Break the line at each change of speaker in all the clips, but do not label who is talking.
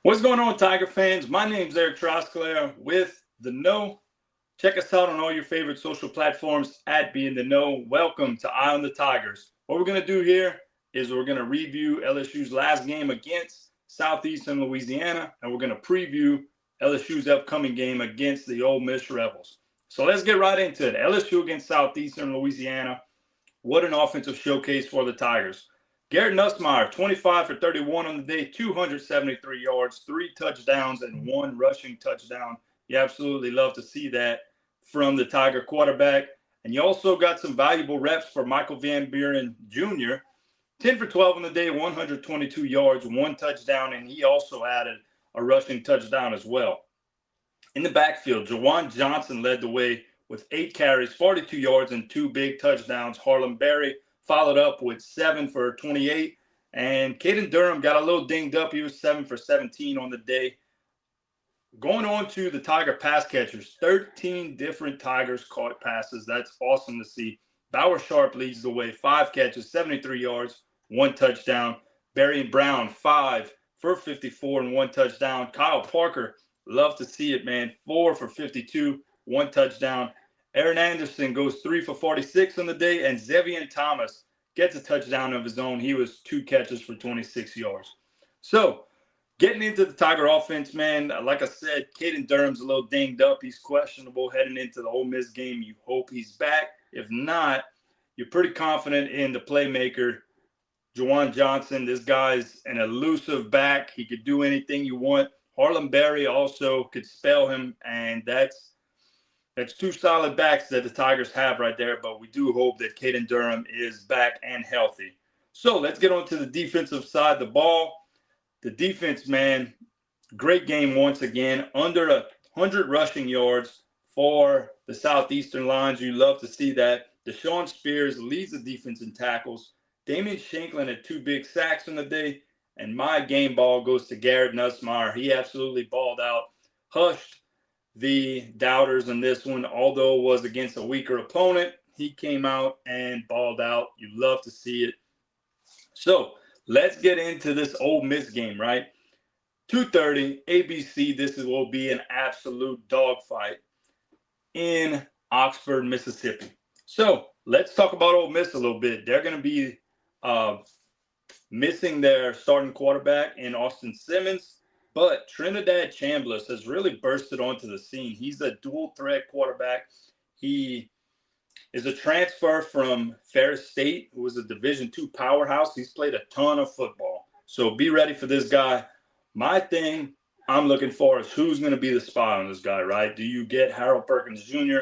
What's going on, Tiger fans? My name's Eric Trosclair with The Know. Check us out on all your favorite social platforms at Be in the Know. Welcome to Eye on the Tigers. What we're going to do here is we're going to review LSU's last game against Southeastern Louisiana, and we're going to preview LSU's upcoming game against the Ole Miss Rebels. So let's get right into it. LSU against Southeastern Louisiana. What an offensive showcase for the Tigers. Garrett Nussmeier, 25 for 31 on the day, 273 yards, 3 touchdowns, and 1 rushing touchdown. You absolutely love to see that from the Tiger quarterback. And you also got some valuable reps for Michael Van Buren Jr., 10 for 12 on the day, 122 yards, 1 touchdown, and he also added a rushing touchdown as well. In the backfield, Jawan Johnson led the way with 8 carries, 42 yards, and 2 big touchdowns. Harlem Berry followed up with 7 for 28. And Caden Durham got a little dinged up. He was 7 for 17 on the day. Going on to the Tiger pass catchers, 13 different Tigers caught passes. That's awesome to see. Bauer Sharp leads the way, 5 catches, 73 yards, 1 touchdown. Barry Brown, 5 for 54 and 1 touchdown. Kyle Parker, love to see it, man, 4 for 52, 1 touchdown. Aaron Anderson goes 3 for 46 on the day, and Zevian Thomas gets a touchdown of his own. He was 2 catches for 26 yards. So, getting into the Tiger offense, man, like I said, Caden Durham's a little dinged up. He's questionable heading into the Ole Miss game. You hope he's back. If not, you're pretty confident in the playmaker, Jawan Johnson. This guy's an elusive back. He could do anything you want. Harlem Berry also could spell him, and that's 2 solid backs that the Tigers have right there. But we do hope that Caden Durham is back and healthy. So let's get on to the defensive side of the ball. The defense, man, great game once again. Under 100 rushing yards for the Southeastern Lions. You love to see that. Deshaun Spears leads the defense in tackles. Damian Shanklin had 2 big sacks on the day. And my game ball goes to Garrett Nussmeier. He absolutely balled out, hushed the doubters in this one. Although it was against a weaker opponent, he came out and balled out. You love to see it. So let's get into this Ole Miss game, right? 2:30 ABC. Will be an absolute dogfight in Oxford, Mississippi. So let's talk about Ole Miss a little bit. They're going to be missing their starting quarterback in Austin Simmons, but Trinidad Chambliss has really bursted onto the scene. He's a dual threat quarterback. He is a transfer from Ferris State, who was a Division II powerhouse. He's played a ton of football. So be ready for this guy. My thing I'm looking for is who's going to be the spy on this guy, right? Do you get Harold Perkins Jr.,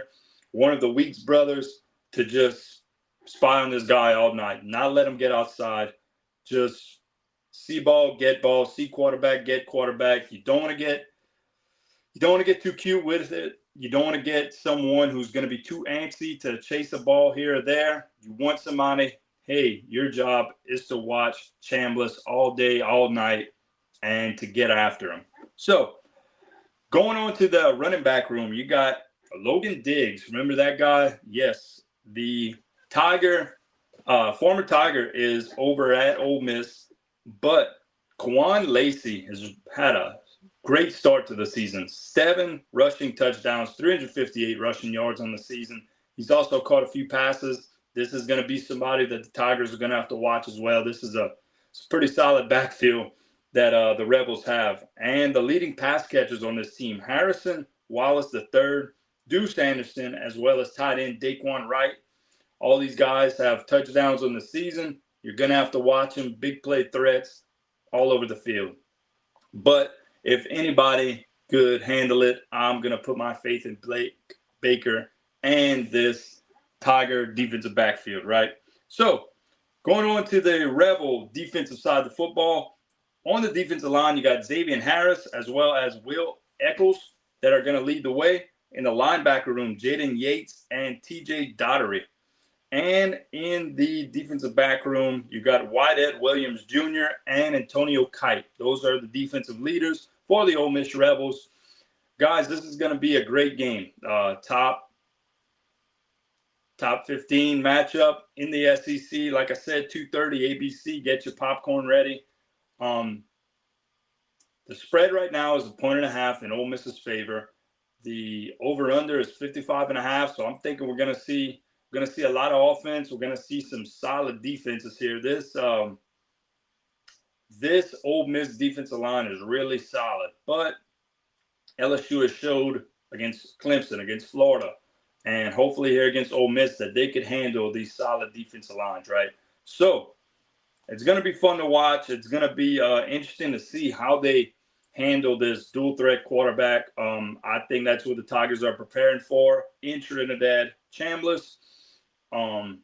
one of the Weeks brothers, to just spy on this guy all night, not let him get outside, just see ball, see quarterback, get quarterback. You don't want to get too cute with it. You don't want to get someone who's going to be too antsy to chase a ball here or there. You want somebody, hey, your job is to watch Chambliss all day, all night, and to get after him. So going on to the running back room, you got Logan Diggs. Remember that guy? Yes. The former Tiger is over at Ole Miss, but Kwan Lacey has had a great start to the season. 7 rushing touchdowns, 358 rushing yards on the season. He's also caught a few passes. This is going to be somebody that the Tigers are going to have to watch as well. This is a pretty solid backfield that the Rebels have. And the leading pass catchers on this team, Harrison Wallace III, Deuce Anderson, as well as tight end Daquan Wright. All these guys have touchdowns on the season. You're going to have to watch them. Big play threats all over the field. But if anybody could handle it, I'm going to put my faith in Blake Baker and this Tiger defensive backfield, right? So going on to the Rebel defensive side of the football. On the defensive line, you got Xavier Harris as well as Will Eccles that are going to lead the way. In the linebacker room, Jaden Yates and TJ Dottery. And in the defensive back room, you got Whitehead Williams Jr. and Antonio Kite. Those are the defensive leaders for the Ole Miss Rebels. Guys, this is going to be a great game. Top 15 matchup in the SEC. Like I said, 2:30 ABC. Get your popcorn ready. The spread right now is 1.5 in Ole Miss's favor. The over/under is 55.5. So I'm thinking we're gonna see a lot of offense. We're gonna see some solid defenses here. This Ole Miss defensive line is really solid, but LSU has showed against Clemson, against Florida, and hopefully here against Ole Miss that they could handle these solid defensive lines, right? So it's going to be fun to watch. It's going to be interesting to see how they handle this dual threat quarterback. I think that's what the Tigers are preparing for in Trinidad. Chambliss, and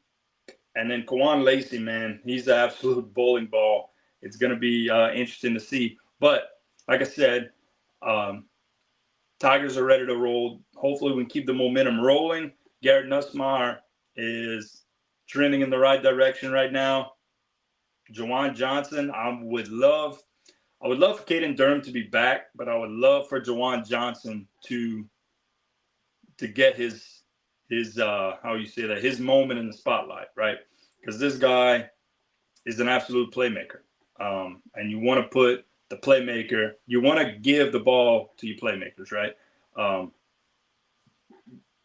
then Kawan Lacey, man, he's an absolute bowling ball. It's going to be interesting to see. But like I said, Tigers are ready to roll. Hopefully we can keep the momentum rolling. Garrett Nussmeier is trending in the right direction right now. Juwan Johnson, I would love for Caden Durham to be back, but I would love for Juwan Johnson to get his his moment in the spotlight, right? Because this guy is an absolute playmaker. And you want to put the playmaker, you want to give the ball to your playmakers, right?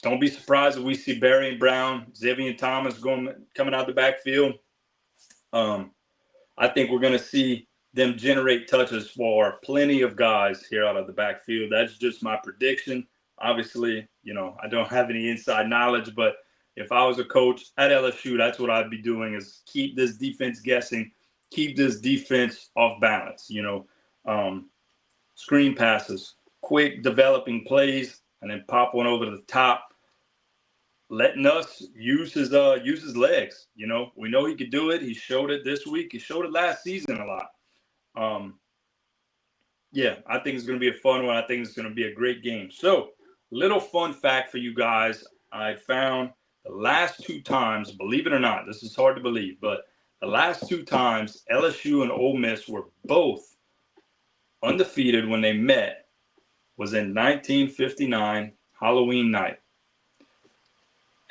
Don't be surprised if we see Barry and Brown, Xavier Thomas coming out the backfield. I think we're going to see them generate touches for plenty of guys here out of the backfield. That's just my prediction. Obviously, I don't have any inside knowledge, but if I was a coach at LSU, that's what I'd be doing is keep this defense guessing, keep this defense off balance, screen passes, quick developing plays, and then pop one over to the top, letting us use his legs. We know he could do it. He showed it this week. He showed it last season a lot. I think it's going to be a fun one. I think it's going to be a great game. So, little fun fact for you guys. I found the last two times, believe it or not, this is hard to believe, but the last two times LSU and Ole Miss were both undefeated when they met was in 1959, Halloween night.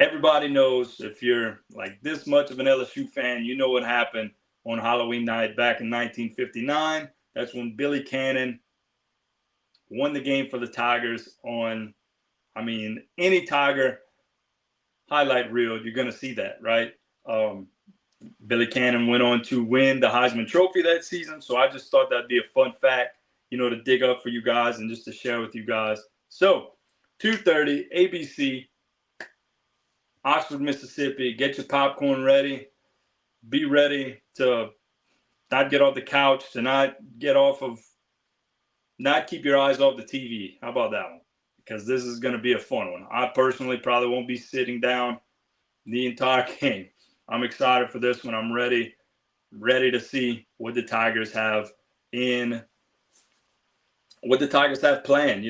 Everybody knows, if you're like this much of an LSU fan, you know what happened on Halloween night back in 1959. That's when Billy Cannon won the game for the Tigers on, any Tiger highlight reel, you're going to see that, right? Billy Cannon went on to win the Heisman Trophy that season. So I just thought that'd be a fun fact, to dig up for you guys and just to share with you guys. So 2:30 ABC, Oxford, Mississippi. Get your popcorn ready. Be ready to not get off the couch, to not keep your eyes off the TV. How about that one? Because this is going to be a fun one. I personally probably won't be sitting down the entire game. I'm excited for this one. I'm ready to see what the Tigers have planned.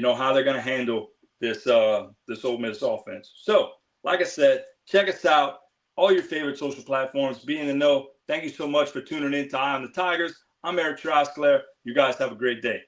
How they're going to handle this Ole Miss offense. So, like I said, check us out. All your favorite social platforms. Be in the know. Thank you so much for tuning in to Eye on the Tigers. I'm Eric Trosclair. You guys have a great day.